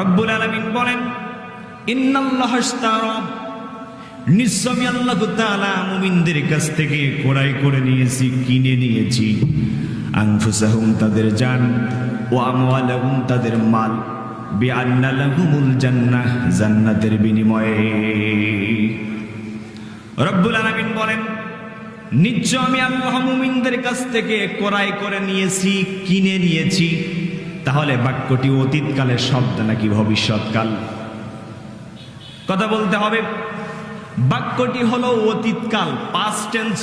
রব্বুল আলামিন বলেন, ইন্নাল্লাহা ইশতারা, নিশ্চয় আল্লাহ তাআলা মুমিনদের কাছ থেকে ক্রয় করে নিয়েছি, কিনে নিয়েছি, আনফুসাহুম, তাদের জান, ও আমওয়ালাহুম, তাদের মাল, বিআন্না লাহুমুল জান্নাহ, জান্নাতের বিনিময়ে। রব্বুল আলামিন বলেন, নিশ্চয় আমি আল্লাহ মুমিনদের কাছ থেকে ক্রয় করে নিয়েছি, কিনে নিয়েছি। তাহলে বাক্যটি অতীতকালের শব্দ নাকি ভবিষ্যৎকাল? কথা বলতে হবে। বাক্যটি হলো অতীতকাল, পাস্ট টেন্স।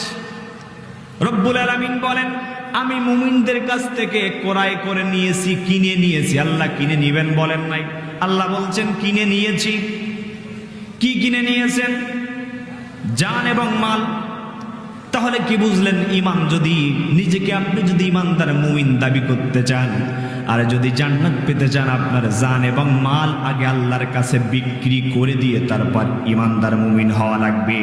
রব্বুল আলামিন বলেন, আমি মুমিনদের কাছ থেকে ক্রয় করে নিয়েছি, কিনে নিয়েছি। আল্লাহ কিনে নিবেন বলেন নাই, আল্লাহ বলছেন কিনে নিয়েছি। কি কিনে নিয়েছেন? জান এবং মাল। তাহলে কি বুঝলেন? ইমান, যদি নিজেকে আপনি যদি ইমানদার মুমিন দাবি করতে চান, আর যদি জান্নাত পেতে চান, আপনার জান এবং মাল আগে আল্লাহর কাছে বিক্রি করে দিয়ে তারপর ইমানদার মুমিন হওয়া লাগবে।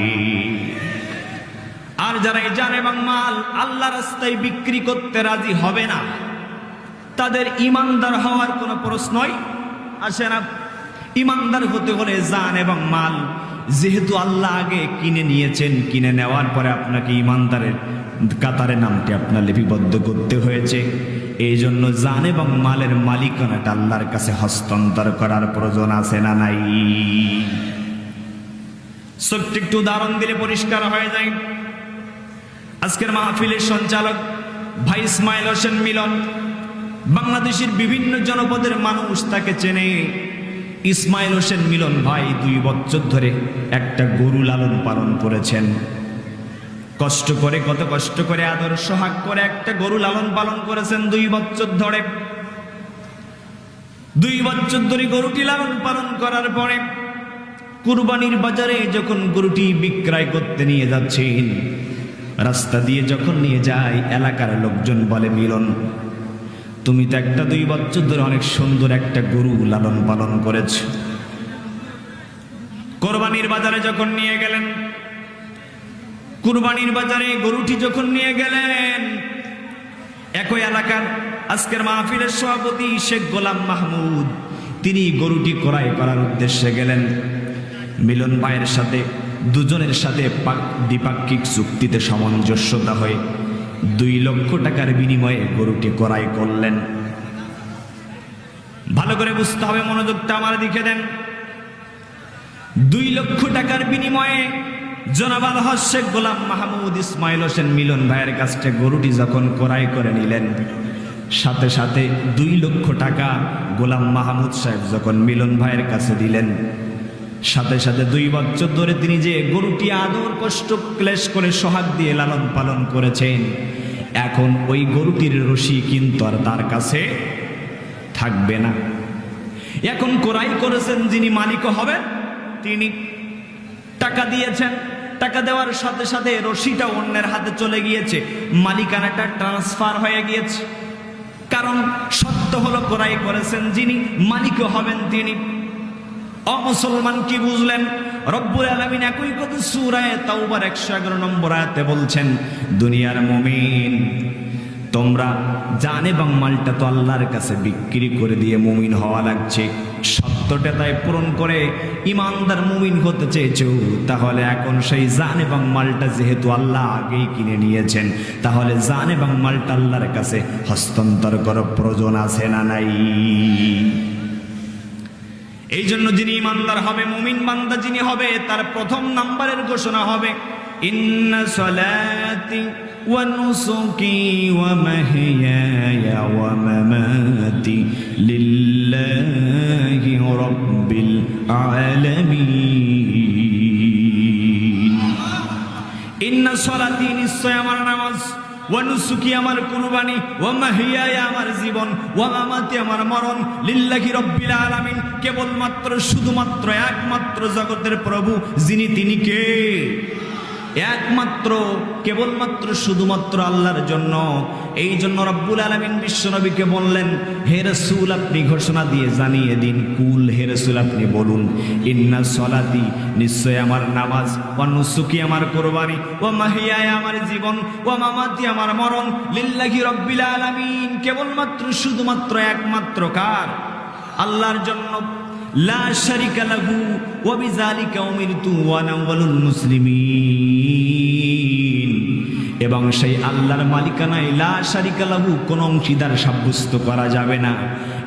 আর যারা এই জান এবং মাল আল্লাহর রাস্তায় বিক্রি করতে রাজি হবে না, তাদের ইমানদার হওয়ার কোনো প্রশ্নই আসে না। ইমানদার হতে হলে জান এবং মাল যেহেতু আল্লাহ আগে কিনে নিয়েছেন, কিনে নেওয়ার পরে আপনাকে ইমানদারের কাতারে নামটি আপনার লিপিবদ্ধ করতে হয়েছে। এই জন্য জান এবং মালের মালিকানাটা আল্লাহর কাছে হস্তান্তর করার প্রয়োজন আছে না নাই? ছোট্ট একটু উদাহরণ দিলে পরিষ্কার হয়ে যায়। আজকের মাহফিলের সঞ্চালক ভাই ইসমাইল হোসেন মিলন, বাংলাদেশের বিভিন্ন জনপদের মানুষ তাকে চেনে। ইসমাইল হোসেন মিলন ভাই 2 বছর ধরে একটা গরু লালন পালন করেছেন। কষ্ট করে, কত কষ্ট করে, আদর সোহাগ করে একটা গরু লালন পালন করেছেন 2 বছর ধরে। 2 বছর ধরে গরুটি লালন পালন করার পরে কুরবানির বাজারে যখন গরুটি বিক্রয় করতে নিয়ে যাচ্ছেন, রাস্তা দিয়ে যখন নিয়ে যায়, এলাকার লোকজন বলে, মিলন, তুমি তো একটা 2 বছর ধরে অনেক সুন্দর একটা গরু লালন পালন করেছ। কোরবানির বাজারে যখন নিয়ে গেলেন, কুরবানির বাজারে গরুটি যখন নিয়ে গেলেন, একই এলাকার আজকের মাহফিলের সভাপতি শেখ গোলাম মাহমুদ, তিনি গরুটি ক্রয় করার উদ্দেশ্যে গেলেন। মিলন ভাইয়ের সাথে দুজনের সাথে দ্বিপাক্ষিক চুক্তিতে সামঞ্জস্যতা হয়ে 2 লক্ষ টাকার বিনিময়ে গরুটি ক্রয় করলেন। ভালো করে বুঝতে হবে, মনোযোগটা আমার দিকে দেন। 2 লক্ষ টাকার বিনিময়ে জনাব আলহাজ শেখ গোলাম মাহমুদ ইসমাইল হোসেন মিলন ভাইয়ের কাছ থেকে গরুটি যখন ক্রয় করে নিলেন, সাথে সাথে 2 লক্ষ টাকা গোলাম মাহমুদ সাহেব যখন মিলন ভাইয়ের কাছে দিলেন, সাথে সাথে 2 বছর ধরে তিনি যে গরুটি আদর কষ্ট ক্লেশ করে সোহাগ দিয়ে লালন পালন করেছেন, এখন ওই গরুটির রশি কিন্তু আর তার কাছে থাকবে না। এখন ক্রয় করেছেন যিনি মালিক হবেন, তিনি টাকা দিয়েছেন। টাকা দেওয়ার সাথে সাথে রশিটা অন্যের হাতে চলে গিয়েছে, মালিকানাটা ট্রান্সফার হয়ে গিয়েছে। কারণ সত্য হলো ক্রয় করেছেন যিনি, মালিক হবেন তিনি। অমুসলমান কি বুঝলেন? রব্বুল আলামিন একই কথা সূরা তাওবার 111 নম্বর আয়াতে বলছেন, দুনিয়ার মুমিন, তোমরা জান এবং মালটা তো আল্লাহর কাছে বিক্রি করে দিয়ে মুমিন হওয়া লাগছে। সত্যটা তাই পূরণ করে ইমানদার মুমিন হতে চেয়েছো, তাহলে এখন সেই জান এবং মালটা যেহেতু আল্লাহ আগেই কিনে নিয়েছেন, তাহলে জান এবং মালটা আল্লাহর কাছে হস্তান্তর করার প্রয়োজন আছে না নাই? এই জন্য যিনি ইমানদার হবে, মুমিন বান্দা যিনি হবে, তার প্রথম নাম্বারের ঘোষণা হবে, ইন্না সলাতি ওয়া নুসুকি ওয়া মাহইয়ায়া ওয়া মামাতি লিল্লাহি রাব্বিল আলামিন। ইন্না সলাতি, নিশ্চয় আমার নামাজ, ওয়া নুসুকি আমার কুরবানি, ওয়া মাহইয়ায়া আমার জীবন, ওয়া মামাতি আমার মরণ, লিল্লাহি রাব্বিল আলামিন, কেবলমাত্র শুধুমাত্র একমাত্র জগতের প্রভু যিনি, তিনি কে? একমাত্র, কেবলমাত্র শুধুমাত্র আল্লাহর জন্য। এই জন্য রব্বুল আলামিন বিশ্বনবীকে বললেন, হে রাসূল, আপনি ঘোষণা দিয়ে জানিয়ে দিন, কুল, হে রাসূল আপনি বলুন, ইন্না সলাতি, নিশ্চয় আমার নামাজ, ওয়া নুসুকি আমার কুরবানি, ওয়া মাহইয়ায়া আমার জীবন, ওয়া মামাতি আমার মরণ, লিল্লাহি রাব্বিল আলামিন, কেবলমাত্র শুধুমাত্র একমাত্র কার? আল্লাহর জন্য, লা শারিকা লাহু ওয়া বিযালিকা উমিরতু ওয়া আনা আউয়ালুল মুসলিমিন। এবং সেই আল্লাহর মালিকানায় লা শারিকা লাহু, কোন অংশীদার সাব্যস্ত করা যাবে না।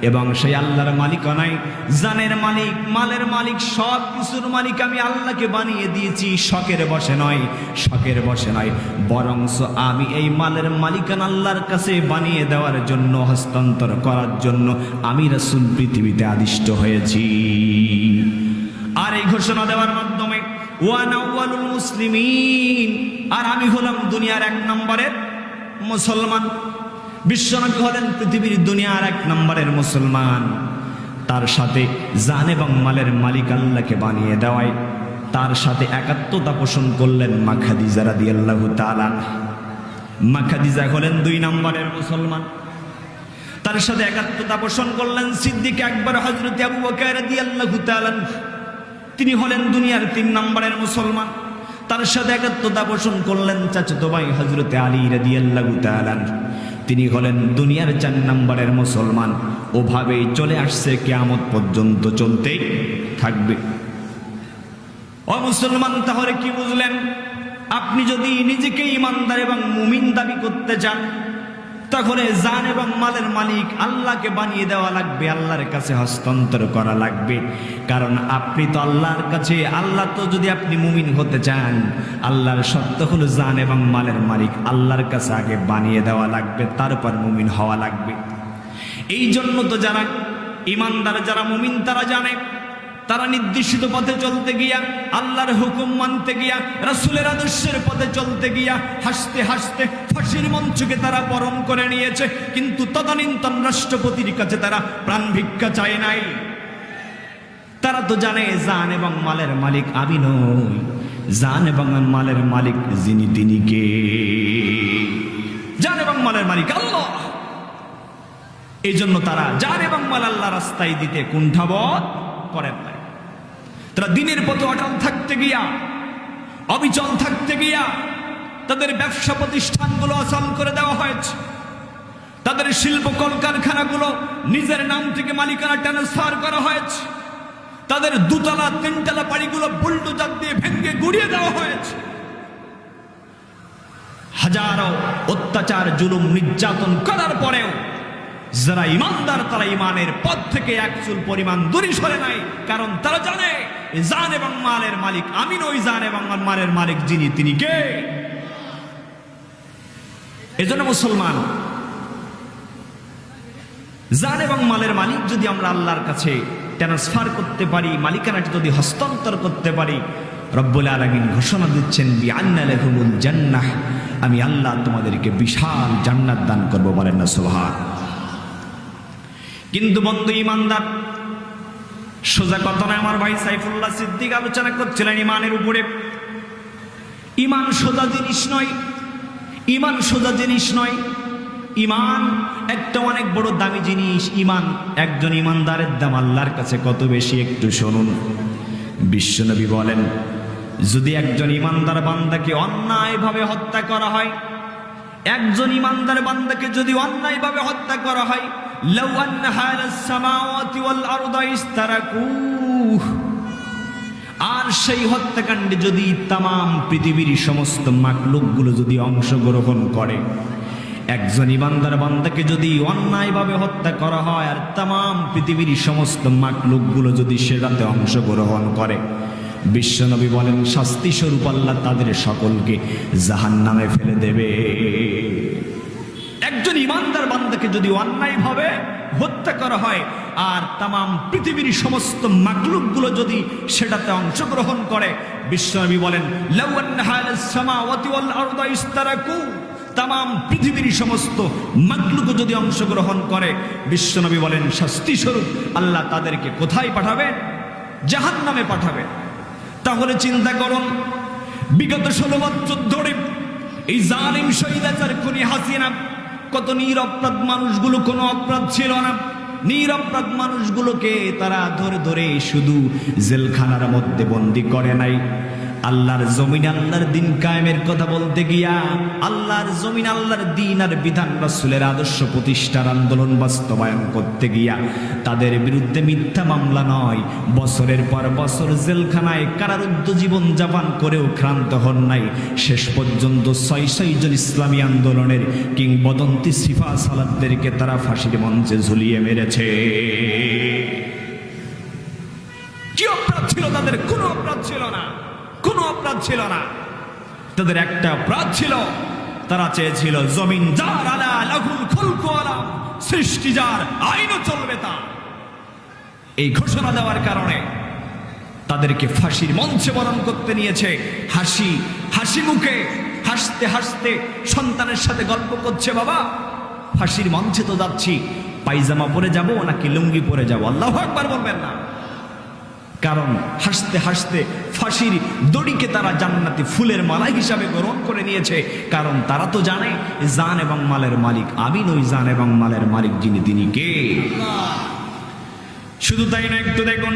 এবং সেই আল্লাহর মালিকানায় জানের মালিক, মালের মালিক, সব কিছুর মালিক আমি আল্লাহকে বানিয়ে দিয়েছি। শখের বসে নয়, শখের বসে নয়, বরংস আমি এই মালের মালিকানা আল্লাহর কাছে বানিয়ে দেওয়ার জন্য, হস্তান্তর করার জন্য আমি রাসূল পৃথিবীতে আদিষ্ট হয়েছি। আর এই ঘোষণা দেওয়ার মাধ্যমে ওয়া আউয়ালুল মুসলিমিন, আর আমি হলাম দুনিয়ার 1 নম্বরের মুসলমান। বিশ্বনবী হলেন পৃথিবীর দুনিয়ার 1 নম্বরের মুসলমান। তার সাথে জান এবং মালের মালিক আল্লাহকে বানিয়ে দেওয়ায় তার সাথে একাত্মতা পোষণ করলেন মা খাদিজা রাদিয়াল্লাহু তাআলা। মা খাদিজা হলেন 2 নম্বরের মুসলমান। তার সাথে একাত্মতা পোষণ করলেন সিদ্দিক আকবর হযরত আবু বকর রাদিয়াল্লাহু তাআলা, তিনি হলেন দুনিয়ার 3 নম্বরের মুসলমান। তার সাথে একাত্মতা পোষণ করলেন চাচাতো ভাই হযরত আলী রাদিয়াল্লাহু তাআলা, তিনি হলেন দুনিয়ার 4 নম্বরের মুসলমান। ওভাবেই চলে আসছে, কিয়ামত পর্যন্ত চলতেই থাকবে। ও মুসলমান, তাহলে কি বুঝলেন? আপনি যদি নিজেকে ইমানদার এবং মুমিন দাবি করতে চান, তাহলে জান এবং মালের মালিক আল্লাহকে বানিয়ে দেওয়া লাগবে, আল্লাহর কাছে হস্তান্তর করা লাগবে। কারণ আপনি তো আল্লাহর কাছে, আল্লাহ তো, যদি আপনি মুমিন হতে চান, আল্লাহর শর্ত হলো জান এবং মালের মালিক আল্লাহর কাছে আগে বানিয়ে দেওয়া লাগবে, তারপর মুমিন হওয়া লাগবে। এই জন্য তো যারা ইমানদার, যারা মুমিন, তারা জানে, তারা নির্দিষ্ট পথে চলতে গিয়া, আল্লাহর হুকুম মানতে গিয়া, রাসূলের আদর্শের পথে চলতে গিয়া হাসতে হাসতে ফাঁসির মঞ্চকে তারা বরণ করে নিয়েছে, কিন্তু তদানীন্তন রাষ্ট্রপতির কাছে তারা প্রাণ ভিক্ষা চায় নাই। তারা তো জানে জান এবং মালের মালিক আমি নই, জান এবং মালের মালিক যিনি, তিনি কে? জান এবং মালের মালিক আল্লাহ। এই জন্য তারা জান এবং মাল আল্লাহ রাস্তায় দিতে কুণ্ঠাবোধ করেন নাই। তারা দিনের পথে অটল থাকতে গিয়া, অবিচল থাকতে গিয়া তাদের ব্যবসা প্রতিষ্ঠানগুলো অচল করে দেওয়া হয়েছে। তাদের শিল্প কলকারখানাগুলো নিজের নাম থেকে মালিকানা ট্রান্সফার করা হয়েছে। তাদের 2তলা 3তলা বাড়িগুলো বুলডোজার দিয়ে ভেঙে গুড়িয়ে দেওয়া হয়েছে। হাজারো অত্যাচার, জুলুম, নির্যাতন করার পরেও যারা ইমানদার, তারা ইমানের পথ থেকে 1 চুল পরিমাণ দূরে সরে নাই। কারণ তারা জানে জান এবং মালের মালিক আমি নই, জান এবং মালের মালিক যিনি, তিনি কে? এজন্য মুসলমান, জান এবং মালের মালিক যদি আমরা আল্লাহর কাছে ট্রান্সফার করতে পারি, মালিকানাটি যদি হস্তান্তর করতে পারি, রব্বুল আলামিন ঘোষণা দিচ্ছেন বিআন্না লাহুমুল জান্নাহ, আমি আল্লাহ তোমাদেরকে বিশাল জান্নাত দান করব। বলেন না সুবহান। কিন্তু বন্ধু ইমানদার, সোজা কথা নয়। আমার ভাই সাইফুল্লাহ সিদ্দিক আলোচনা করছিলেন ইমানের উপরে। ইমান সোজা জিনিস নয়, ইমান সোজা জিনিস নয়। ইমান একটা অনেক বড় দামি জিনিস। ইমান, একজন ইমানদারের দাম আল্লাহর কাছে কত বেশি একটু শুনুন। বিশ্বনবী বলেন, যদি একজন ইমানদার বান্দাকে অন্যায়ভাবে হত্যা করা হয়, একজন ইমানদার বান্দাকে যদি অন্যায়ভাবে হত্যা করা হয়, লাউ আন্না হালাস সামাওয়াতি ওয়াল আরদা ইস্তারাকুহ, আর সেই হত্যাকাণ্ডে যদি তামাম পৃথিবীর সমস্ত মাখলুকগুলো যদি অংশগ্রহণ করে, একজন ইমানদার বান্দাকে যদি অন্যায়ভাবে হত্যা করা হয় আর তামাম পৃথিবীর সমস্ত মাখলুকগুলো যদি সেটাতে অংশগ্রহণ করে, বিশ্বনবী বলেন শাস্তি স্বরূপ আল্লাহ তাদের সকলকে জাহান্নামে ফেলে দেবে। একজন ইমানদার বান্দাকে যদি অন্যায়ভাবে হত্যা করা হয় আর তামাম পৃথিবীর সমস্ত মাখলুকগুলো যদি সেটাতে অংশগ্রহণ করে, বিশ্বনবী বলেন লাউ আন্না হালাস সামাওয়াতি ওয়াল আরদা ইস্তারাকু, তামাম পৃথিবীর সমস্ত মাখলুক যদি অংশগ্রহণ করে, বিশ্বনবী বলেন শাস্তি স্বরূপ আল্লাহ তাদেরকে কোথায় পাঠাবে? জাহান্নামে পাঠাবে। তাহলে চিন্তা করুন, বিগত 16 বছর ধরে এই জালিম শহীদাচার খুনি হাসিনা কত নিরপরাধ মানুষগুলো, কোনো অপরাধ ছিল না, নিরপরাধ মানুষগুলোকে তারা ধরে ধরে শুধু জেলখানার মধ্যে বন্দী করে নাই, আল্লাহর জমিন আল্লাহর দিন কায়েমের কথা বলতে গিয়া, আল্লাহর জমিন আল্লাহর দিন আর বিধান রাসূলের আদর্শ প্রতিষ্ঠার আন্দোলন বাস্তবায়ন করতে গিয়া তাদের বিরুদ্ধে মিথ্যা মামলা নয়, বছরের পর বছর জেলখানায় কারারুদ্ধ জীবন যাপন করেও ক্ষান্ত হন নাই। শেষ পর্যন্ত ৬০০ জন ইসলামী আন্দোলনের কিংবদন্তি সিফা সালাতদেরকে তারা ফাঁসির মঞ্চে ঝুলিয়ে মেরেছে। কি অপরাধ ছিল তাদের? কোনো অপরাধ ছিল না, কোনো অপরাধ ছিল না। তাদের একটা অপরাধ ছিল, তারা চেয়েছিল জমিন যার আলা লাহুল খুলকু আলাম, সৃষ্টি যার আইনও চলবে তা। এই ঘোষণা দেওয়ার কারণে তাদেরকে ফাঁসির মঞ্চে বরণ করতে নিয়েছে। হাসি মুখে হাসতে হাসতে সন্তানের সাথে গল্প করছে, বাবা ফাঁসির মঞ্চে তো যাচ্ছি, পায়জামা পরে যাব নাকি লুঙ্গি পরে যাব? আল্লাহু আকবার বলবেন না? কারণ হাসতে হাসতে ফাঁসির দড়িকে তারা জান্নাতি ফুলের মালা হিসাবে গ্রহণ করে নিয়েছে। কারণ তারা তো জানে জান এবং মালের মালিক আমি নই, জান এবং মালের মালিক যিনি তিনি কে? শুধু তাই না, একটু দেখুন,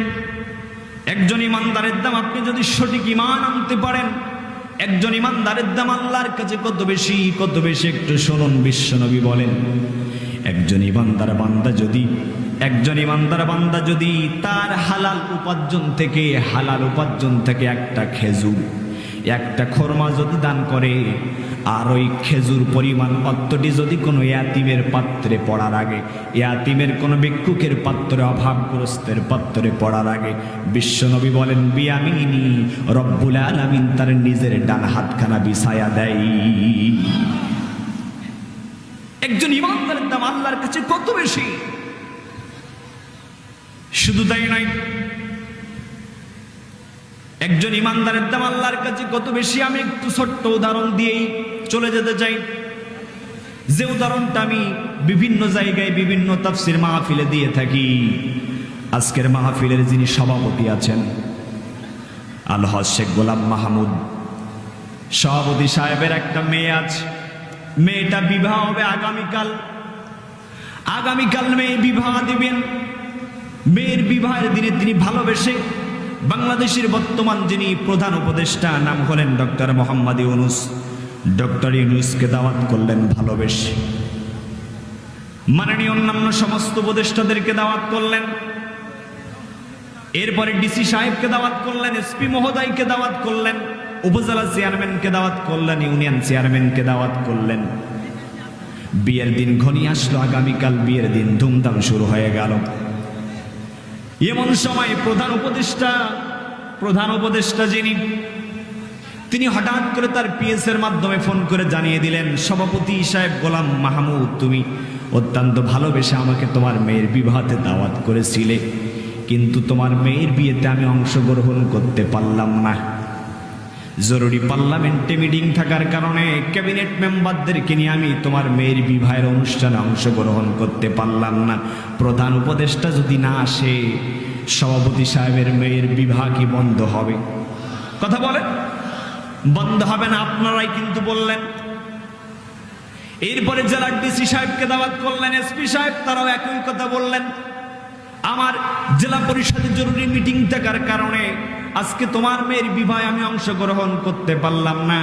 একজন ইমানদারের দাম আপনি যদি সঠিক ইমান আনতে পারেন, একজন ইমানদারের দাম আল্লাহর কাছে কত বেশি, কত বেশি একটু শুনুন। বিশ্বনবী বলেন, একজন ইমানদার বান্দা যদি তার হালাল উপার্জন থেকে একটা খেজুর, একটা খরমা যদি দান করে, আর ওই খেজুর পরিমাণ অর্থটি যদি কোনো ইয়াতিমের পাত্রে পড়ার আগে, ইয়াতিমের কোনো ভিক্ষুকের পাত্রে, অভাবগ্রস্তের পাত্রে পড়ার আগে, বিশ্বনবী বলেন বিয়ামিনি রব্বুল আলামিন তার নিজের ডান হাতখানা বিছায়া দেয়। একজন ইমানদারের দাম আল্লাহর কাছে কত বেশি! শুধু তাই নয়, একজন ইমানদারের দাম আল্লাহর কাছে কত বেশি আমি একটু ছোট্ট উদাহরণ দিয়েই চলে যেতে চাই। যে উদাহরণটা আমি বিভিন্ন জায়গায় বিভিন্ন তাফসীর মাহফিলে দিয়ে থাকি। আজকের মাহফিলের যিনি সভাপতি আছেন আলহাজ শেখ গোলাম মাহমুদ সভাপতি সাহেবের একটা মেয়ে আছে, মেয়েটা বিবাহ হবে আগামীকাল মেয়ে বিবাহ দিবেন। মেয়ের বিবাহের দিনে তিনি ভালোবেসে বাংলাদেশের বর্তমান যিনি প্রধান উপদেষ্টা, নাম হলেন ডক্টর মোহাম্মদ ইউনূস, ডক্টর ইউনূসকে দাওয়াত করলেন ভালোবেসে। মাননীয় অন্যান্য সমস্ত উপদেষ্টাদেরকে দাওয়াত করলেন, এরপরে ডিসি সাহেবকে দাওয়াত করলেন, এসপি মহোদয়কে দাওয়াত করলেন, উপজেলা চেয়ারম্যানকে দাওয়াত করলেন, ইউনিয়ন চেয়ারম্যানকে দাওয়াত করলেন। বিয়ের দিন ঘনিয়ে আসলো, আগামীকাল বিয়ের দিন, ধুমধাম শুরু হয়ে গেল। এমন সময় প্রধান উপদেষ্টা যিনি, তিনি হঠাৎ করে তার পিএস এর মাধ্যমে ফোন করে জানিয়ে দিলেন, সভাপতি সাহেব গোলাম মাহমুদ, তুমি অত্যন্ত ভালোবেসে আমাকে তোমার মেয়ের বিবাহতে দাওয়াত করেছিলে, কিন্তু তোমার মেয়ের বিয়েতে আমি অংশগ্রহণ করতে পারলাম না। জরুরি পার্লামেন্টে মিটিং থাকার কারণে ক্যাবিনেট মেম্বারদেরকে নিয়ে আমি তোমার মেয়ের বিবাহের অনুষ্ঠানে অংশগ্রহণ করতে পারলাম না। প্রধান উপদেষ্টা যদি না আসে, সভাপতি সাহেবের মেয়ের বিবাহ কি বন্ধ হবে? কথা বলেন, বন্ধ হবে না। আপনারাই কিন্তু বললেন। এরপরে জেলার ডিসি সাহেবকে দাওয়াত করলেন, এসপি সাহেব, তারাও একই কথা বললেন, আমার জেলা পরিষদের জরুরি মিটিং থাকার কারণে আজকে তোমার মেয়ের বিবাহে আমি অংশগ্রহণ করতে পারলাম না।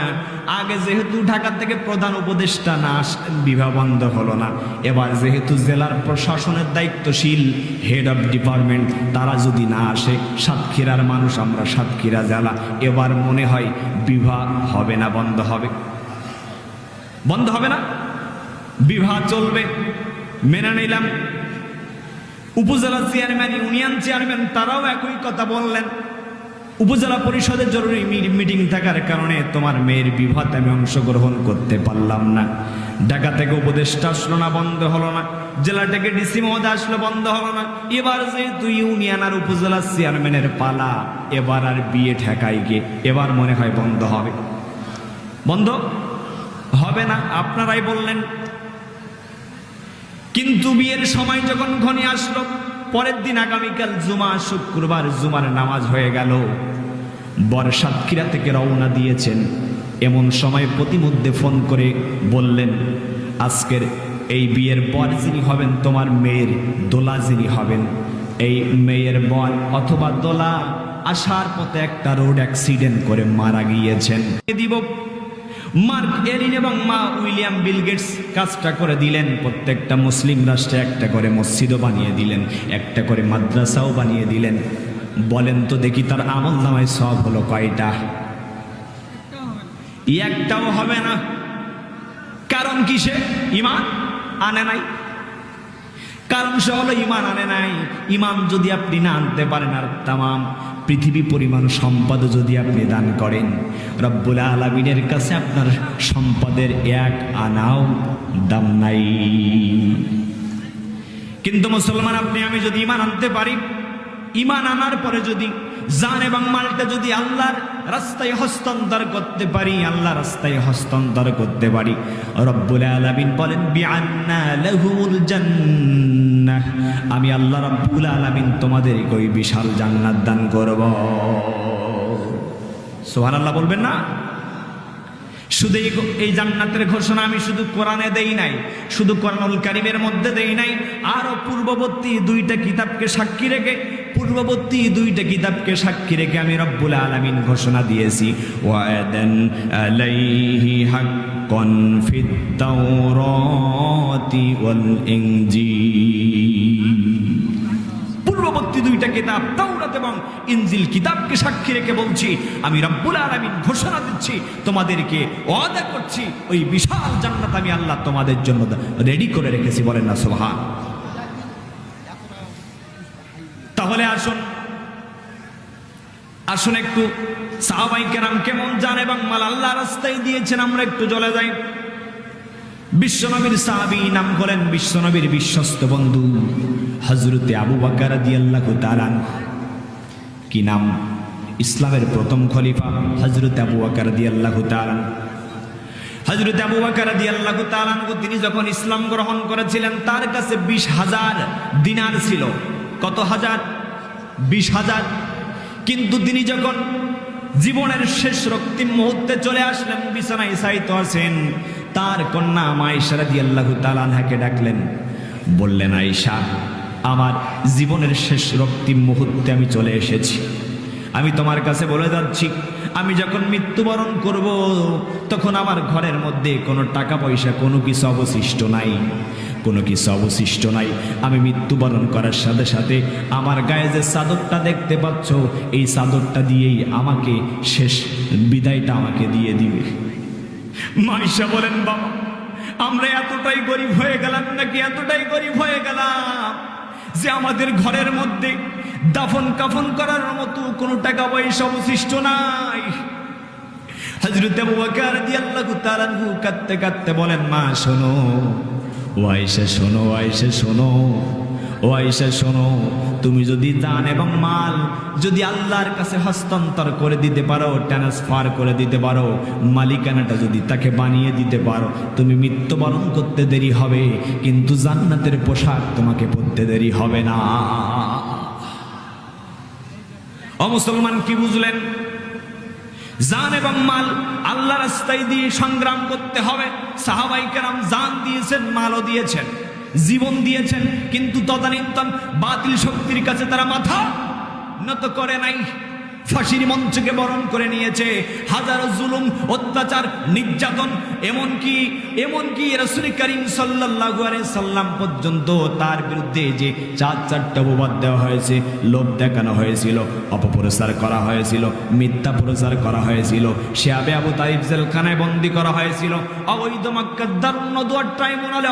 আগে যেহেতু ঢাকা থেকে প্রধান উপদেষ্টা না আসেন, বিবাহ বন্ধ হলো না। এবার যেহেতু জেলার প্রশাসনের দায়িত্বশীল হেড অফ ডিপার্টমেন্ট, তারা যদি না আসে, সাতক্ষীরার মানুষ আমরা, সাতক্ষীরা জেলা, এবার মনে হয় বিবাহ হবে না, বন্ধ হবে না, বিবাহ চলবে। মেনে নিলাম। উপজেলা চেয়ারম্যান, ইউনিয়ন চেয়ারম্যান, তারাও একই কথা বললেন, উপজেলা পরিষদের জরুরি মিটিং থাকার কারণে তোমার মেয়ের বিবাহতে আমি অংশগ্রহণ করতে পারলাম না। ঢাকা থেকে উপদেষ্টা আসলো না, বন্ধ হলো না। জেলা থেকে ডিসি মহোদয় আসলো, বন্ধ হলো না। এবার যেহেতু ইউনিয়ন আর উপজেলা চেয়ারম্যানের পালা, এবার আর বিয়ে ঠেকাই গিয়ে এবার মনে হয় বন্ধ হবে। বন্ধ হবে না, আপনারাই বললেন। কিন্তু বিয়ের সময় যখন ঘনিয়ে আসলো, পরের দিন আগামীকাল জুমা, শুক্রবার, জুমার নামাজ হয়ে গেল। বর সাতক্ষীরা থেকে রওনা দিয়েছেন। এমন সময় প্রতিমধ্যে ফোন করে বললেন, আজকের এই বিয়ের বর যিনি হবেন, তোমার মেয়ের দোলা যিনি হবেন, এই মেয়ের বর অথবা দোলা আসার পথে একটা রোড অ্যাক্সিডেন্ট করে মারা গিয়েছেন। দিব মার্ক এলিন এবং মা উইলিয়াম বিল গেটস কাজটা করে দিলেন। প্রত্যেকটা মুসলিম রাষ্ট্রে একটা করে মসজিদও বানিয়ে দিলেন, একটা করে মাদ্রাসাও বানিয়ে দিলেন। বলেন তো দেখি তার আমল নামায় সব হলো কয়টা? একটাও হবে না। কারণ কিসে? ইমান আনে নাই। কারণ সে হলো ইমান আনে নাই। ইমান যদি আপনি না আনতে পারেন, আর তামাম পৃথিবী পরিমাণ সম্পদ যদি আপনি দান করেন, রব্বুল আলামিনের কাছে আপনার সম্পদের এক আনাও দাম নাই। কিন্তু মুসলমান আপনি আমি যদি ইমান আনতে পারি, ইমান আনার পরে যদি জান এবং মালটা যদি আল্লাহর রাস্তায় হস্তান্তর করতে পারি, আল্লাহর রাস্তায় হস্তান্তর করতে পারি, রব্বুল আলামিন বলেন বিআন্না লাহুল জান্নাহ, আমি আল্লাহ রব্বুল আলামিন তোমাদেরকে ওই বিশাল জান্নাত দান করব। সুবহানাল্লাহ বলবেন না? শুধু এই জান্নাতের ঘোষণা আমি শুধু কোরআনে দেই নাই, শুধু কোরআনুল কারীমের মধ্যে দেই নাই, আরো পূর্ববর্তী দুইটা কিতাবকে সাক্ষী রেখে আমি রব্বুল আলামিন ঘোষণা দিয়েছি, ওয়াদান আলাইহি হাক্কান ফিত তাওরাতি ওয়াল ইনজিল। পূর্ববর্তী দুইটা কিতাব তাওরাত এবং ইনজিল কিতাবকে সাক্ষী রেখে বলছি, আমি রব্বুল আলামিন ঘোষণা দিচ্ছি, তোমাদেরকে ওয়াদা করছি, ওই বিশাল জান্নাত আমি আল্লাহ তোমাদের জন্য রেডি করে রেখেছি। বলেন না সুবহান। তাহলে আসুন একটু সাহাবায়ে কেরাম কেমন জান এবং মাল আল্লাহ রাস্তায় দিয়েছেন, আমরা একটু চলে যাই। বিশ্বনবীর সাহাবী নাম করেন বিশ্বনবীর বিশ্বস্ত বন্ধু হযরতে আবু বকর রাদিয়াল্লাহু তাআলা। কি নাম? ইসলামের প্রথম খলিফা হযরতে আবু বকর রাদিয়াল্লাহু তাআলা। হযরতে আবু বকর রাদিয়াল্লাহু তাআলা তিনি যখন ইসলাম গ্রহণ করেছিলেন, তার কাছে 20,000 দিনার ছিল। কত হাজার? 20,000। কিন্তু তিনি যখন জীবনের শেষ রক্তিম মুহূর্তে চলে আসলেন, বিছানায় শায়িত আছেন, তার কন্যা আয়েশা রাদিয়াল্লাহু তাআলা আনহাকে ডাকলেন, বললেন, আয়েশা, আমার জীবনের শেষ রক্তিম মুহূর্তে আমি চলে এসেছি। আমি তোমার কাছে বলে যাচ্ছি, আমি যখন মৃত্যুবরণ করব, তখন আমার ঘরের মধ্যে কোনো টাকা পয়সা কোনো কিছু অবশিষ্ট নাই। আমি মৃত্যুবরণ করার সাথে সাথে আমার গায়ে যে চাদরটা দেখতে পাচ্ছ, এই চাদরটা দিয়েই আমাকে শেষ বিদায়টা আমাকে দিয়ে দিবে। আয়েশা বলেন, বাবা, আমরা এতটাই গরিব হয়ে গেলাম নাকি, এতটাই গরিব হয়ে গেলাম যে আমাদের ঘরের মধ্যে দাফন কাফন করার মতো কোনো টাকা পয়সা অবশিষ্ট নাই। হযরত আবু বকর রাদিয়াল্লাহু তাআলা কাঁদতে কাঁদতে বলেন, মা শোনো, ও আয়েশা শোনো, আয়েশা শোনো, ও আয়েশা শোনো, তুমি যদি জান এবং মাল যদি আল্লাহর কাছে হস্তান্তর করে দিতে পারো, ট্রান্সফার করে দিতে পারো, মালিকানাটা যদি তাকে বানিয়ে দিতে পারো, তুমি মৃত্যুবরণ করতে দেরি হবে, কিন্তু জান্নাতের পোশাক তোমাকে পরতে দেরি হবে না। ও মুসলমান, কি বুঝলেন? জান এবং মাল আল্লাহ রাস্তায় দিয়ে সংগ্রাম করতে হবে। সাহাবায়ে কেরাম জান দিয়েছেন, মালও দিয়েছেন, জীবন দিয়েছেন, কিন্তু তদানীন্তন বাতিল শক্তির কাছে তারা মাথা নত করে নাই। ফাঁসির মঞ্চকে বরণ করে নিয়েছে, হাজারো জুলুম, অত্যাচার, নির্যাতন, এমনকি রাসূল করিম সাল্লাল্লাহু আলাইহি সাল্লাম পর্যন্ত তার বিরুদ্ধে যে 4-4টা অপবাদ দেওয়া হয়েছে, লোভ দেখানো হয়েছিল, অপপ্রচার করা হয়েছিল, মিথ্যা প্রচার করা হয়েছিল, সে আবু তালিব জেলখানায় বন্দী করা হয়েছিল, অবৈধ মক্কার দারুন নদওয়ার ট্রাইব্যুনালে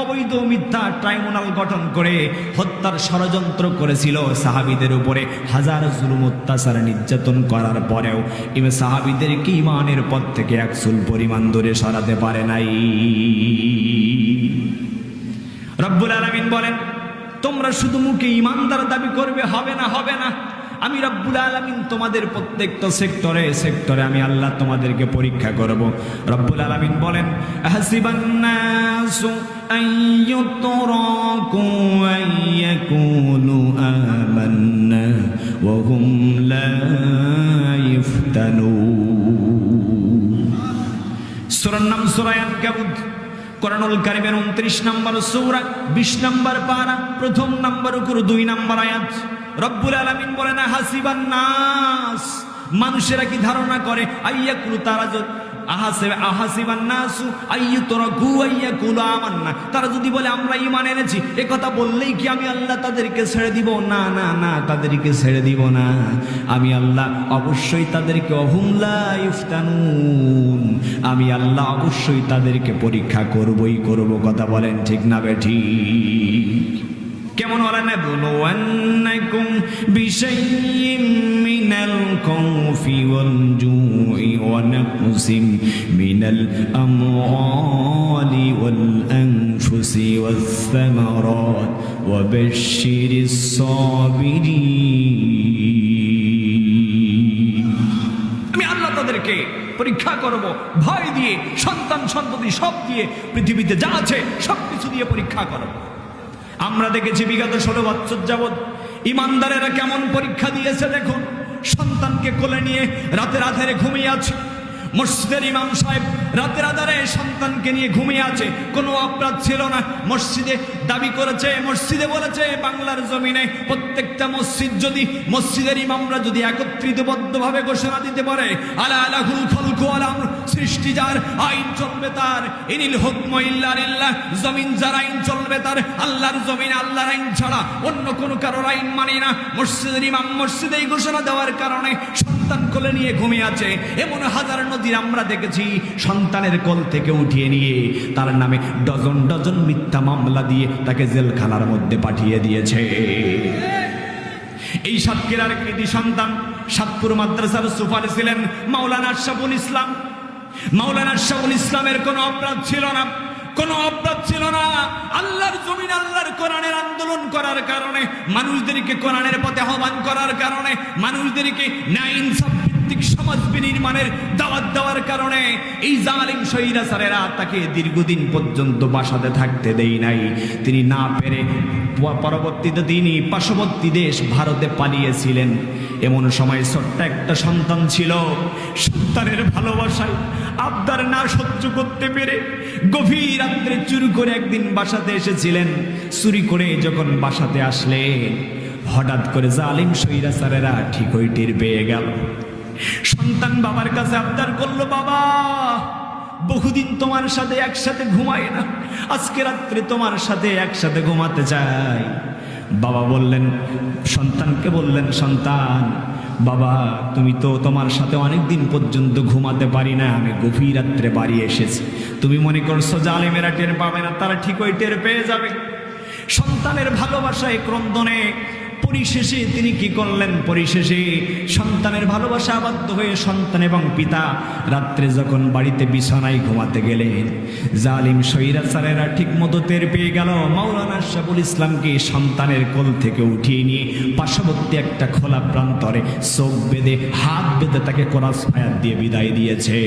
অবৈধ মিথ্যা ট্রাইব্যুনাল গঠন করে হত্যার ষড়যন্ত্র করেছিল সাহাবীদের উপরে। হাজার জুলুম, অত্যাচার, নির্যাতন করার পরেও সাহাবীদেরকে ঈমানের পথ থেকে এক চুল পরিমাণ দূরে সরাতে পারে নাই। রব্বুল আলামিন বলেন, তোমরা শুধু মুখে ঈমানদার দাবি করবে, হবে না। আমি রব্বুল আলামিন তোমাদের প্রত্যেকটা সেক্টরে আমি আল্লাহ তোমাদেরকে পরীক্ষা করব। রব্বুল আলামিন বলেন, আহসিবান নাসু আইয়ুতরাকু আইয়াকুলু আমান্না ওয়া হুম লা ইফতানুন। সূরার নাম সূরা আনকাবুত, কোরআনুল কারীমের 29 নম্বর সূরা, 20 নম্বর পারা, প্রথম নম্বর উপর 2 নম্বর আয়াত। রব্বুল আলামিন বলেন হাসিবান নাস, মানুষেরা কি ধারণা করে আইয়াকুলু, তারা আহাসিবান নাসু আইয়ুতরাকু আইয়াকুলু আমান্না, তারা যদি বলে আমরা ঈমান এনেছি, এ কথা বললেই কি আমি আল্লাহ তাদেরকে ছেড়ে দিব? না না না, তাদেরকে ছেড়ে দিব না। আমি আল্লাহ অবশ্যই তাদেরকে অহুম লা ইফতানুন, আমি আল্লাহ অবশ্যই তাদেরকে পরীক্ষা করবই করব। কথা বলেন ঠিক না বেঠিক? কেমন ওয়ালানাবলুওয়ান্নাকুম বিশাইইম মিনাল খাউফি ওয়াল জুই ওয়া নাকসিম মিনাল আমওয়ালি ওয়াল আনফুসি ওয়াস সামারাত ওয়া বাশশিরিস সাবিরিন। আমি আল্লাহ তাদেরকে পরীক্ষা করব ভয় দিয়ে, সন্তান সন্ততি সব দিয়ে, পৃথিবীতে যা আছে সবকিছু দিয়ে পরীক্ষা করব। আমরা দেখেছি বিগত 16 বছর যাবৎ ইমানদারেরা কেমন পরীক্ষা দিয়েছে দেখুন। সন্তানকে কোলে নিয়ে রাতের আধারে ঘুমিয়ে আছে, মসজিদের ইমাম সাহেব রাতের আধারে সন্তানকে নিয়ে ঘুমিয়ে আছে, কোনো অপরাধ ছিল না। মসজিদে দাবি করেছে, মসজিদে বলেছে বাংলার জমিনে প্রত্যেকটা মসজিদ যদি, মসজিদের ইমামরা যদি একত্রিতবদ্ধভাবে ঘোষণা দিতে পারে আলা আলাহুল খালকু ওয়াল আমর, সৃষ্টি যার আইন চলবে তার, ইনিল হুকমু ইল্লা লিল্লাহ, জমিন যার আইন চলবে তার, আল্লাহর জমিনে আল্লাহর আইন ছাড়া অন্য কোনো কারোর আইন মানি না। মসজিদের ইমাম মসজিদে এই ঘোষণা দেওয়ার কারণে সন্তান কোলে নিয়ে ঘুমিয়ে আছে। এমন হাজার নজির আমরা দেখেছি। সন্তানের কোল থেকে উঠিয়ে নিয়ে তার নামে ডজন ডজন মিথ্যা মামলা দিয়ে তাকে জেলখানার মধ্যে পাঠিয়ে দিয়েছে। এই সাতক্ষীরার কৃতি সন্তান সাতপুর মাদ্রাসার সুপার ছিলেন মাওলানা আশরাফুল ইসলাম। মাওলানা আশরাফুল ইসলামের কোনো অপরাধ ছিল না, কোনো অপরাধ ছিল না। আল্লাহর জমিন আল্লাহর কোরআনের আন্দোলন করার কারণে, মানুষদেরকে কোরআনের পথে আহ্বান করার কারণে, মানুষদেরকে ন্যায় ইনসাফ ভিত্তিক সমাজ বিনির্মাণের দাওয়াত দেওয়ার কারণে এই জালিম স্বৈরাচারেরা তাকে দীর্ঘদিন পর্যন্ত বাসাতে থাকতে দেয় নাই। তিনি না পেরে পরবর্তীতে তিনি পার্শ্ববর্তী দেশ ভারতে পালিয়েছিলেন। এমন সময় ছোট্ট একটা সন্তান ছিল, সন্তানের ভালোবাসায় আবদার না সহ্য করতে পেরে গভীর রাত্রে চুরি করে একদিন বাসাতে এসেছিলেন। চুরি করে যখন বাসাতে আসলেন, হঠাৎ করে জালিম স্বৈরাচারেরা ঠিকই টের পেয়ে গেল। সন্তান বাবার কাছে আবদার করলো, বাবা বহুদিন তোমার সাথে একসাথে ঘুমাই না, আজকে রাত্রে তোমার সাথে একসাথে ঘুমাতে চাই। বাবা বললেন, সন্তানকে বললেন, সন্তান বাবা তুমি তো তোমার সাথে অনেকদিন পর্যন্ত ঘুমাতে পারি না, আমি গভীর রাত্রে বাড়ি এসেছি, তুমি মনে করছো জালিমেরা টের পাবে না? তারা ঠিকই টের পেয়ে যাবে। সন্তানের ভালোবাসায় ক্রন্দনে পরিশেষে তিনি কি করলেন? পরিশেষে সন্তানের ভালোবাসা আবদ্ধ হয়ে সন্তান এবং পিতা রাত্রে যখন বাড়িতে বিছানায় ঘুমাতে গেলেন, জালিম স্বৈরাচারেরা ঠিক মতো টের পেয়ে গেল। মাওলানা আশরাফুল ইসলামকে সন্তানের কোল থেকে উঠিয়ে নিয়ে পার্শ্ববর্তী একটা খোলা প্রান্তরে চোখ বেঁধে হাত বেঁধে তাকে কোরাস ফায়াত দিয়ে বিদায় দিয়েছে।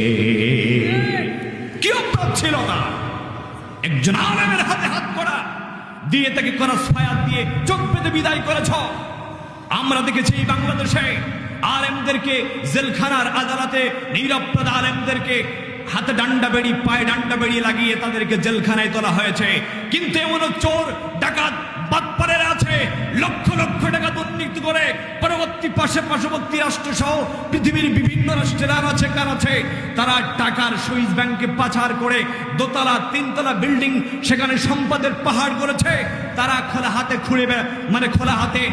কি অপরাধ ছিল না? একজন আলেমের হাতে হাত করা দিয়ে তাকে কোরাস ফায়াত দিয়ে চোখ বেঁধে বিদায় করেছ। আমরা দেখেছি বাংলাদেশে আলেমদেরকে জেলখানার আদালতে, নিরপরাধ আলেমদেরকে হাতে ডান্ডা বেড়ি পায়ে ডান্ডা বেড়ি লাগিয়ে তাদেরকে জেলখানায় তোলা হয়েছে। কিন্তু এমনও চোর ডাকাত বাটপারের আছে, লক্ষ লক্ষ টাকা দুর্নীতি করে পার্শ্ববর্তী রাষ্ট্র সহ পৃথিবীর বিভিন্ন রাষ্ট্রের কার আছে, তারা টাকার সুইস ব্যাংকে পাচার করে দোতলা তিনতলা বিল্ডিং সেখানে সম্পদের পাহাড় করেছে। তারা খোলা হাতে খোলা হাতে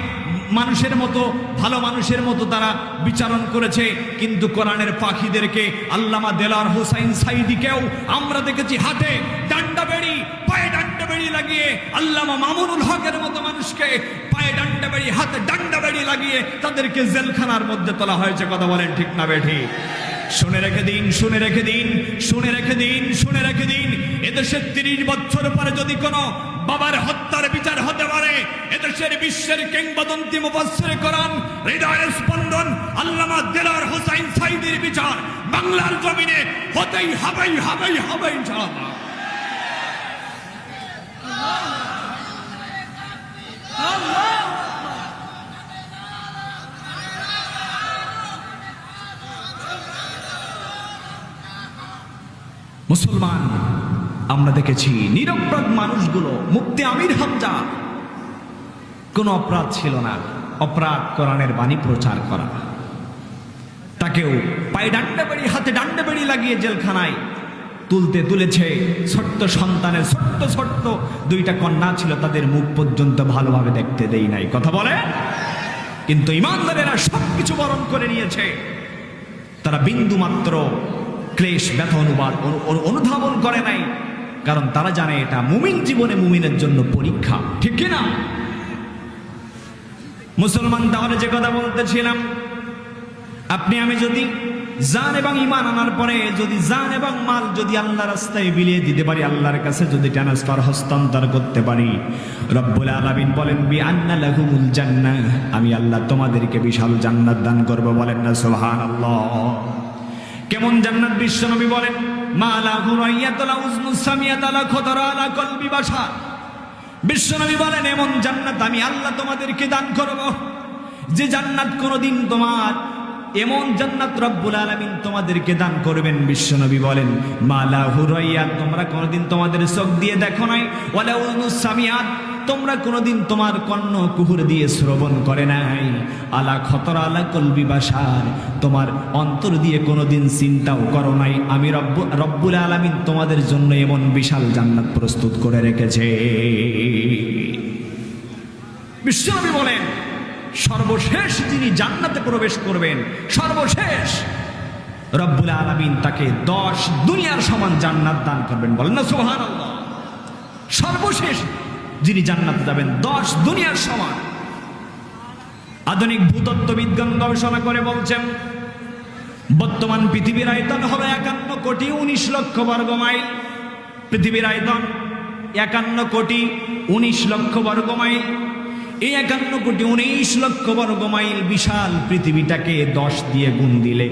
মানুষের মতো, ভালো মানুষের মতো তারা বিচারণ করেছে। কিন্তু কোরআনের পাখিদেরকে, আল্লামা দেলাওয়ার হোসাইন সাইদিকেও আমরা দেখেছি হাতে ডান্ডা বেড়ি পায়ে ডান্ডা বেড়ি লাগিয়ে, আল্লামা মামুনুল হকের মতো মানুষকে পায়ে ডান্ডা বেড়ি হাতে ডান্ডা বেড়ি লাগিয়ে তাদেরকে জেলখানার মধ্যে তোলা হয়েছে। কথা বলেন ঠিক না বেঠিক? শুনে রেখে দিন, শুনে রেখে দিন, শুনে রেখে দিন, শুনে রেখে দিন, এদেশে 30 বছর পরে যদি কোনো বাবার হত্যার বিচার হতে পারে, এদেশের বিশ্বের কিংবদন্তি মুফাসসিরে কোরআন, হৃদয়ের স্পন্দন আল্লামা দেলাওয়ার হোসাইন সাইদির বিচার বাংলার জমিনে হতেই হবেই হবেই হবে ইনশাআল্লাহ। মুসলমান আমরা দেখেছি নিরপরাধ মানুষগুলো, মুফতি আমির হামজা কোনো অপরাধ ছিল না, অপরাধ, কোরআনের বাণী প্রচার করা। তাকেও পায়ে ডান্ডা বেড়ি, হাতে ডান্ডা বেড়ি লাগিয়ে জেলখানায় তুলেছে। ছোট্ট সন্তানের ছোট্ট ছোট্ট দুইটা কন্যা ছিল, তাদের মুখ পর্যন্ত ভালোভাবে দেখতে দেই নাই। কথা বলে। কিন্তু ইমানদারেরা সবকিছু বরণ করে নিয়েছে। তারা বিন্দু মাত্র ক্লেশ ব্যথা অনুধাবন করে নাই, কারণ তারা জানে এটা মুমিন জীবনে মুমিনের জন্য পরীক্ষা। ঠিক কিনা? মুসলমান, তাহলে যে কথা বলতেছিলাম, আপনি আমি যদি জান এবং ঈমান আনার পরে যদি জান এবং মাল যদি আল্লাহর রাস্তায় বিলিয়ে দিতে পারি, আল্লাহর কাছে যদি ট্রান্সফার হস্তান্তর করতে পারি, রব্বুল আলামিন বলেন বিআন্না লাহুমুল জান্নাহ, আমি আল্লাহ তোমাদেরকে বিশাল জান্নাত দান করব। বলেন না সুবহানাল্লাহ। কেমন জান্নাত? বিশ্বনবী বলেন মা লাহু রাইয়াতুল উজমুস সামিয়াত আলা খতরা আলা কলবি বাশার। বিশ্বনবী বলেন এমন জান্নাত আমি আল্লাহ তোমাদেরকে দান করব, যে জান্নাত কোনদিন তোমার, এমন জান্নাত রব্বুল আলামিন তোমাদেরকে দান করবেন। বিশ্বনবী বলেন মা লাহু রাইয়াত, তোমরা কোনদিন তোমাদের চোখ দিয়ে দেখো নাই, ওয়ালা উজমুস সামিয়াত, তোমরা কোনদিন তোমার কর্ণ কুহুর দিয়ে শ্রবণ করে নাই, আলা খতরা আলা কলবি বাশার, তোমার অন্তর দিয়ে কোনদিন চিন্তাও করো নাই। আমি রব্বুল আলামিন তোমাদের জন্য এমন বিশাল জান্নাত প্রস্তুত করে রেখেছে। বিশ্বনবী বলেন সর্বশেষ যিনি জান্নাতে প্রবেশ করবেন, সর্বশেষ রব্বুল আলামিন তাকে 10 দুনিয়ার সমান জান্নাত দান করবেন। বলেন না সুবহানাল্লাহ। সর্বশেষ যিনি জান্নাতে যাবেন 10 দুনিয়ার সমান। আধুনিক ভূতত্ত্ববিজ্ঞান গবেষণা করে বলছেন বর্তমান পৃথিবীর আয়তন হলো 51 কোটি 19 লক্ষ বর্গ মাইল। পৃথিবীর আয়তন 51 কোটি 19 লক্ষ বর্গ মাইল। এই 51 কোটি 19 লক্ষ বর্গ মাইল বিশাল পৃথিবীটাকে 10 দিয়ে গুণ দিলে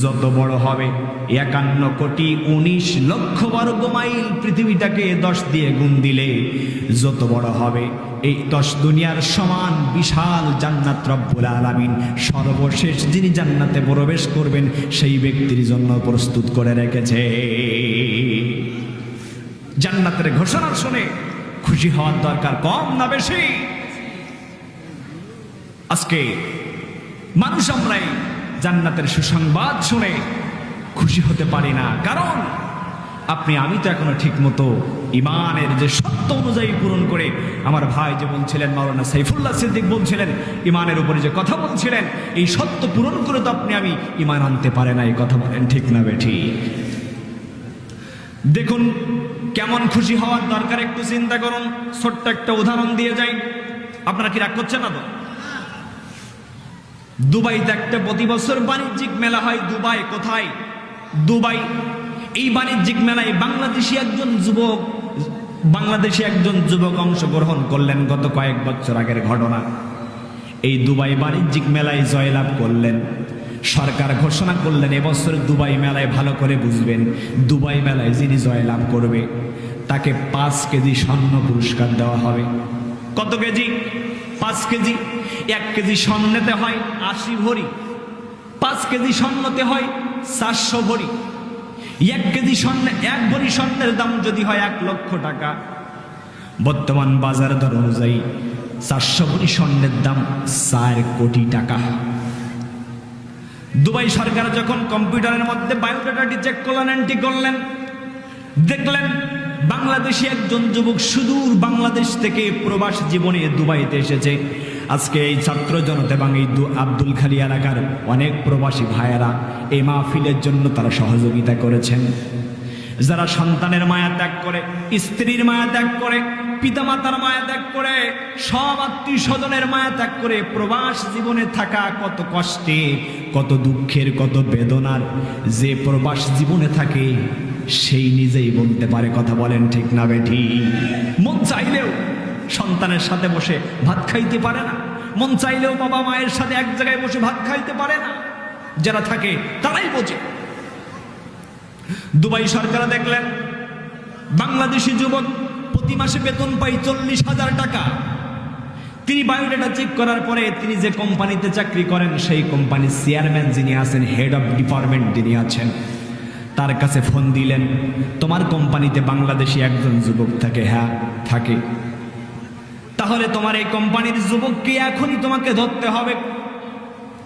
যত বড় হবে, 51 কোটি 19 লক্ষ বর্গ মাইল পৃথিবীটাকে 10 দিয়ে গুণ দিলে যত বড় হবে, এই 10 দুনিয়ার সমান বিশাল জান্নাত রব্বুল আলামিন সর্বশেষ যিনি জান্নাতে প্রবেশ করবেন সেই ব্যক্তির জন্য প্রস্তুত করে রেখেছে। জান্নাতের ঘোষণা শুনে খুশি হওয়ার দরকার কম না বেশি? আজকে মানুষ আমরাই জান্নাতের সুসংবাদ শুনে খুশি হতে পারি না, কারণ আপনি আমি তো এখনো ঠিক মতো ইমানের যে সত্য অনুযায়ী পূরণ করে, আমার ভাই যে বলছিলেন, মাওলানা সাইফুল্লাহ সিদ্দিক বলছিলেন ইমানের উপরে যে কথা বলছিলেন, এই সত্য পূরণ করে তো আপনি আমি ইমান আনতে পারে না। এই কথা বলেন ঠিক না বেঠি? দেখুন কেমন খুশি হওয়ার দরকার, একটু চিন্তা করুন। ছোট্ট একটা উদাহরণ দিয়ে যাই, আপনারা কি রাগ করছেন না তো? দুবাইতে একটা প্রতি বছর বাণিজ্যিক মেলা হয়। দুবাই কোথায়? দুবাই। এই বাণিজ্যিক মেলায় বাংলাদেশি একজন যুবক অংশগ্রহণ করলেন। গত কয়েক বছর আগের ঘটনা। এই দুবাই বাণিজ্যিক মেলায় জয়লাভ করলেন। সরকার ঘোষণা করলেন এবছর দুবাই মেলায়, ভালো করে বুঝবেন, দুবাই মেলায় যিনি জয়লাভ করবে তাকে 5 কেজি স্বর্ণ পুরস্কার দেওয়া হবে। কত কেজি? 5 কেজি। 1 কেজি স্বর্ণেতে হয় 80 ভরি, 5 কেজি স্বর্ণতে হয় 400 ভরি। 1 কেজি স্বর্ণে, 1 ভরি স্বর্ণের দাম যদি হয় 1 লক্ষ টাকা, বর্তমান বাজার দর অনুযায়ী 400 ভরি স্বর্ণের দাম 4 কোটি টাকা। দুবাই সরকার যখন কম্পিউটারের মধ্যে বায়োডাটাটি চেক করলেন, এন্ট্রি করলেন, দেখলেন বাংলাদেশি একজন যুবক সুদূর বাংলাদেশ থেকে প্রবাস জীবনে দুবাইতে এসেছে। আজকে এই ছাত্র জনতা এবং এই আব্দুল খালি এলাকার অনেক প্রবাসী ভাইয়েরা এই মাহফিলের জন্য তারা সহযোগিতা করেছেন। যারা সন্তানের মায়া ত্যাগ করে, স্ত্রীর মায়া ত্যাগ করে, পিতামাতার মায়া ত্যাগ করে, সব আত্মীয় স্বজনের মায়া ত্যাগ করে প্রবাস জীবনে থাকা কত কষ্টে, কত দুঃখের, কত বেদনার, যে প্রবাস জীবনে থাকে সেই নিজেই বলতে পারে। কথা বলেন ঠিক না বেঠি? মন চাইলেও সন্তানের সাথে বসে ভাত খাইতে পারে না, মন চাইলেও বাবা মায়ের সাথে এক জায়গায় বসে ভাত খাইতে পারে না। যারা থাকে তারাই বোঝে। দুবাই সরকার দেখলেন বাংলাদেশি যুবক প্রতি মাসে বেতন পাই 40,000 টাকা। তিনি বায়োডাটা চেক করার পরে তিনি যে কোম্পানিতে চাকরি করেন সেই কোম্পানির চেয়ারম্যান যিনি আছেন, হেড অফ ডিপার্টমেন্ট যিনি আছেন, তার কাছে ফোন দিলেন, তোমার কোম্পানিতে বাংলাদেশি একজন যুবক থাকে? হ্যাঁ থাকে। তাহলে তোমার এই কোম্পানির যুবককে এখনই তোমাকে ধরতে হবে।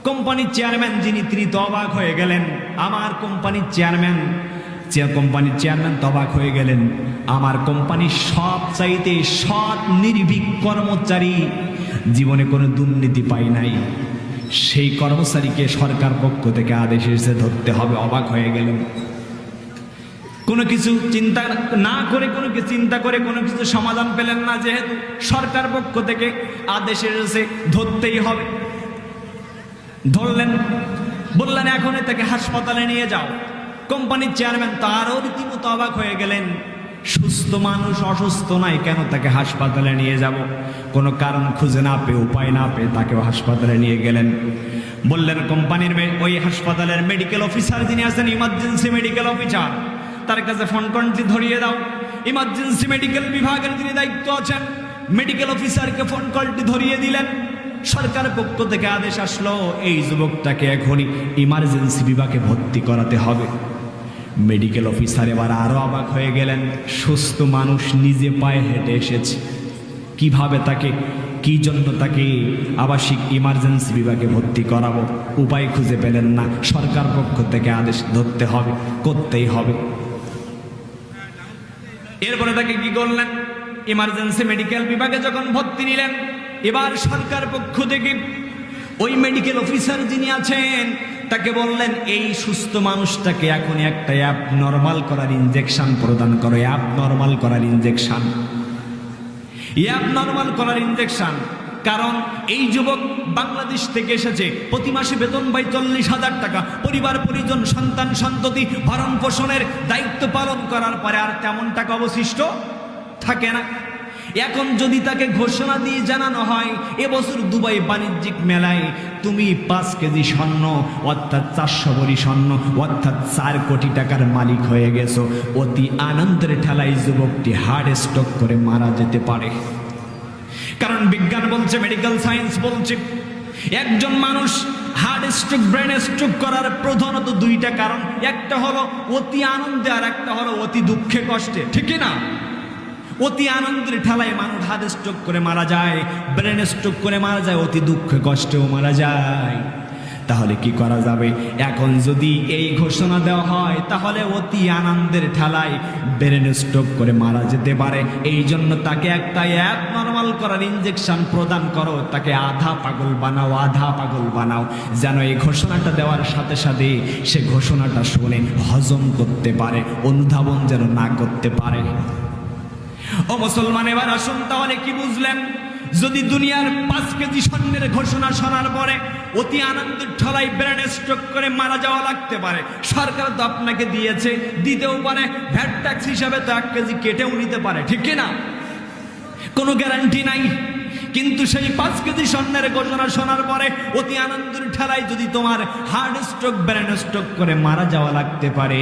কোম্পানির চেয়ারম্যান যিনি, তিনি তো অবাক হয়ে গেলেন। আমার কোম্পানির চেয়ারম্যান তো অবাক হয়ে গেলেন। আমার কোম্পানির সবচাইতে সৎ নির্ভীক কর্মচারী, জীবনে কোনো দুর্নীতি পাই নাই, সেই কর্মচারীকে সরকার পক্ষ থেকে আদেশ এসে ধরতে হবে। অবাক হয়ে গেলেন। কোনো কিছু চিন্তা না করে, কোনো কিছু সমাধান পেলেন না, যেহেতু সরকার পক্ষ থেকে আদেশ এসে ধরতেই হবে। ধরলেন, বললেন এখন তাকে হাসপাতালে নিয়ে যাও। কোম্পানির চেয়ারম্যান তারও রীতিমতো অবাক হয়ে গেলেন। সুস্থ মানুষ, অসুস্থ নাই, কেন তাকে হাসপাতালে নিয়ে যাব? কোনো কারণ খুঁজে না পেয়ে, উপায় না পেয়ে তাকেও হাসপাতালে নিয়ে গেলেন। বললেন কোম্পানির ওই হাসপাতালের মেডিকেল অফিসার যিনি আছেন, ইমার্জেন্সি মেডিকেল অফিসার, তার কাছে ফোন কন্টি ধরিয়ে দাও। ইমার্জেন্সি মেডিকেল বিভাগের যিনি দায়িত্ব আছেন, মেডিকেল অফিসারকে ফোন কলটি ধরিয়ে দিলেন। সরকার পক্ষ থেকে আদেশ আসলো, এই যুবকটাকে এখনই ইমার্জেন্সি বিভাগে ভর্তি করাতে হবে। মেডিকেল অফিসার এবার আরো অবাক হয়ে গেলেন। সুস্থ মানুষ, নিজে পায়ে হেঁটে এসেছে, কিভাবে তাকে, কি জন্য তাকে আবাসিক ইমার্জেন্সি বিভাগে ভর্তি করাবো? উপায় খুঁজে পেলেন না। সরকার পক্ষ থেকে আদেশ ধরতে হবে, করতেই হবে। এরপরে তাকে কি করলেন? ইমার্জেন্সি মেডিকেল বিভাগে যখন ভর্তি নিলেন, এবার সরকার পক্ষ থেকে ওই মেডিকেল অফিসার যিনি আছেন তাকে বললেন, এই সুস্থ মানুষটাকে এখন একটা অ্যাপ নর্মাল করার ইনজেকশন প্রদান করো। অ্যাপ নর্মাল করার ইনজেকশন। কারণ এই যুবক বাংলাদেশ থেকে এসেছে, প্রতি মাসে বেতন পায় 40,000 টাকা। পরিবার পরিজন, সন্তান সন্ততি ভরণ পোষণের দায়িত্ব পালন করার পরে আর তেমন টাকা অবশিষ্ট থাকে না। এখন যদি তাকে ঘোষণা দিয়ে জানানো হয়, এবছর দুবাই বাণিজ্যিক মেলায় তুমি 5 কেজি স্বর্ণ, অর্থাৎ 400 ভরি স্বর্ণ, অর্থাৎ 4 কোটি টাকার মালিক হয়ে গেছো, অতি আনন্দের ঠেলায় যুবকটি হার্ট স্ট্রোক করে মারা যেতে পারে। কারণ বিজ্ঞান বলছে, মেডিকেল সায়েন্স বলছে, একজন মানুষ হার্ট স্ট্রোক, ব্রেন স্ট্রোক করার প্রধানত 2টা কারণ। একটা হলো অতি আনন্দে, আর একটা হলো অতি দুঃখে কষ্টে, ঠিক না? অতি আনন্দের ঠেলায় মানুষ হার্ট স্ট্রোক করে মারা যায়, ব্রেন স্ট্রোক করে মারা যায়, অতি দুঃখে কষ্টেও মারা যায়। তাহলে কি করা যাবে? এখন যদি এই ঘোষণা দেওয়া হয়, তাহলে অতি আনন্দের ঠেলায় ব্রেন স্ট্রোক করে মারা যেতে পারে। এই জন্য তাকে একটা অ্যাপ নর্মাল করার ইনজেকশন প্রদান করো, তাকে আধা পাগল বানাও, যেন এই ঘোষণাটা দেওয়ার সাথে সাথে সে ঘোষণাটা শুনে হজম করতে পারে, অনুধাবন যেন না করতে পারে। ও মুসলমান, এবার আসুন, তাহলে কি বুঝলেন? যদি দুনিয়ার 5 কেজি স্বর্ণের ঘোষণা শোনার পরে অতি আনন্দের ঠেলায় ব্রেন স্ট্রোক করে মারা যাওয়া লাগতে পারে, সরকার তো আপনাকে দিয়েছে, দিতেও পারে, ভ্যাট ট্যাক্স হিসাবে তো 1 কেজি কেটেও নিতে পারে, ঠিক না? কোনো গ্যারান্টি নাই। কিন্তু সেই 5 কেজি স্বর্ণের ঘোষণা শোনার পরে অতি আনন্দের ঠেলায় যদি তোমার হার্ট স্ট্রোক, ব্রেন স্ট্রোক করে মারা যাওয়া লাগতে পারে,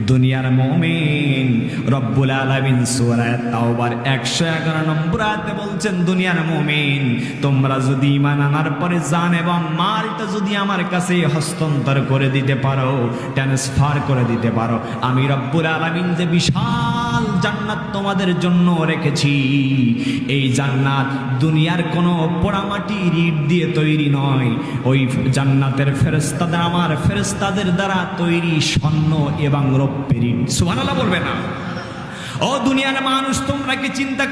দুনিয়ার মুমিন রব্বুল আলামিন সূরা তাওবার 111 নম্বর আয়াতে বলছেন, দুনিয়ার মুমিন তোমরা যদি ঈমান আনার পরে জান এবং মালটা যদি আমার কাছে হস্তান্তর করে দিতে পারো, ট্রান্সফার করে দিতে পারো, আমি রব্বুল আলামিন যে বিশাল জান্নাত তোমাদের জন্য রেখেছি, এই জান্নাত দুনিয়ার কোনো পোড়ামাটির ইট দিয়ে তৈরি নয়। ওই জান্নাতের ফেরেশতাদের, আমার ফেরেশতাদের দ্বারা তৈরি স্বর্ণ এবং রৌপ্যের ইট। সুবহানাল্লাহ বলবে না? ও দুনিয়ার মানুষ, তোমরা কি চিন্তা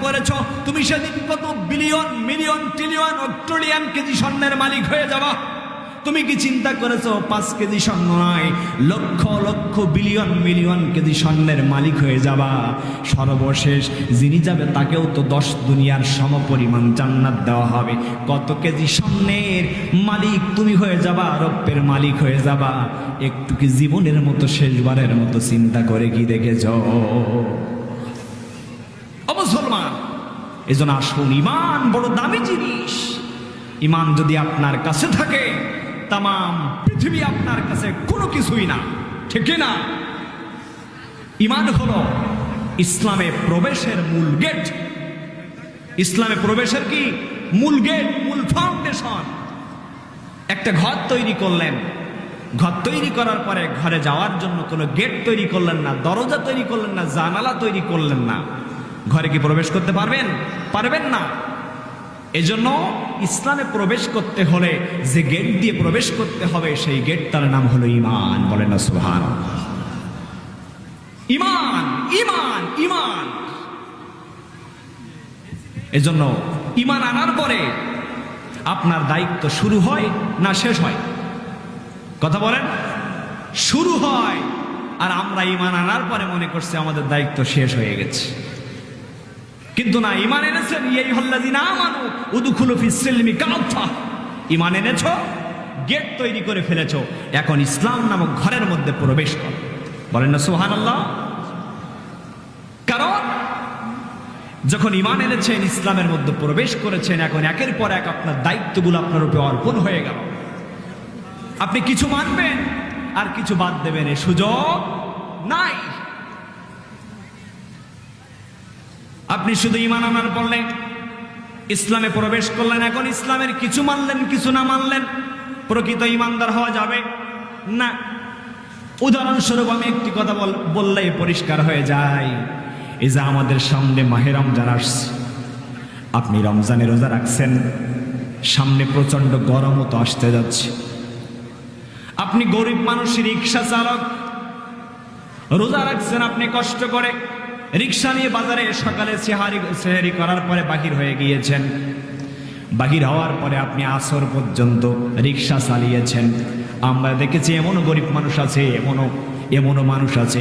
করেছো তুমি সেদিন কত billion, million, trillion, trillion KG স্বর্ণের মালিক হয়ে যাবা? তুমি কি চিন্তা করেছো 5 কেজি স্বর্ণ নয়, lakh lakh, billion million KG স্বর্ণের মালিক হয়ে যাবা? সর্বশেষ যিনি যাবে তাকেও তো 10 দুনিয়ার সমপরিমাণ জান্নাত দেওয়া হবে। কত কেজি স্বর্ণের মালিক তুমি হয়ে যাবা, রৌপ্যের মালিক হয়ে যাবা? একটু কি জীবনের মতো শেষবারের মতো চিন্তা করে কি দেখেছো? ও মুসলমান, এজন্য আসুন, ঈমান বড় দামি জিনিস। ঈমান যদি আপনার কাছে থাকে, তাম পৃথিবী আপনার কাছে কোনো কিছুই না, ঠিক না? ঈমান হলো ইসলামে প্রবেশের মূল গেট। ইসলামে প্রবেশের কি মূল গেট, মূল ফাউন্ডেশন। একটা ঘর তৈরি করলেন, ঘর তৈরি করার পরে ঘরে যাওয়ার জন্য কোনো গেট তৈরি করলেন না, দরজা তৈরি করলেন না, জানালা তৈরি করলেন না, ঘরে কি প্রবেশ করতে পারবেন? পারবেন না। এজন্য ইসলামে প্রবেশ করতে হলে যে গেট দিয়ে প্রবেশ করতে হবে সেই গেটটার নাম হলো ঈমান। বলেন না সুবহানাল্লাহ। ঈমান, ঈমান, ঈমান। এজন্য ঈমান আনার পরে আপনার দায়িত্ব শুরু হয় না শেষ হয়? কথা বলেন। শুরু হয়। আর আমরা ঈমান আনার পরে মনে করছি আমাদের দায়িত্ব শেষ হয়ে গেছে। কিন্তু না, ঈমান এনেছেন, ইয়া আইয়ুহাল্লাযীনা আমানু উদখুলু ফিস-সিলমি কাফা। ঈমান এনেছো, গেট তৈরি করে ফেলেছো, এখন ইসলাম নামক ঘরের মধ্যে প্রবেশ করো। বলেন না সুবহানাল্লাহ। কারণ যখন ঈমান এনেছেন, ইসলামের মধ্যে প্রবেশ করেছেন, এখন একের পর এক আপনার দায়িত্বগুলো আপনার উপরে অর্পণ হয়ে গেল। আপনি কিছু মানবেন আর কিছু বাদ দেবেন, এই সুযোগ নাই। আপনি শুধু ঈমান আনার পড়লে ইসলামে প্রবেশ করলেন, এখন ইসলামের কিছু মানলেন কিছু না মানলেন, প্রকৃত ঈমানদার হওয়া যাবে না। উদাহরণস্বরূপ আমি একটি কথা বললেই পরিষ্কার হয়ে যায়। এই যে আমাদের সামনে মাহে রমজান আসছে, আপনি রমজানে রোজা রাখছেন, সামনে প্রচন্ড গরমও তো আসতে যাচ্ছে। আপনি গরিব মানুষ, রিক্সা চালক, রোজা রাখছেন আপনি কষ্ট করে, রিক্সা নিয়ে বাজারে সকালে সেহারি করার পরে বাহির হয়ে গিয়েছেন। বাহির হওয়ার পরে আপনি আসর পর্যন্ত রিক্সা চালিয়েছেন। আমরা দেখেছি এমনও গরিব মানুষ আছে, এমনও মানুষ আছে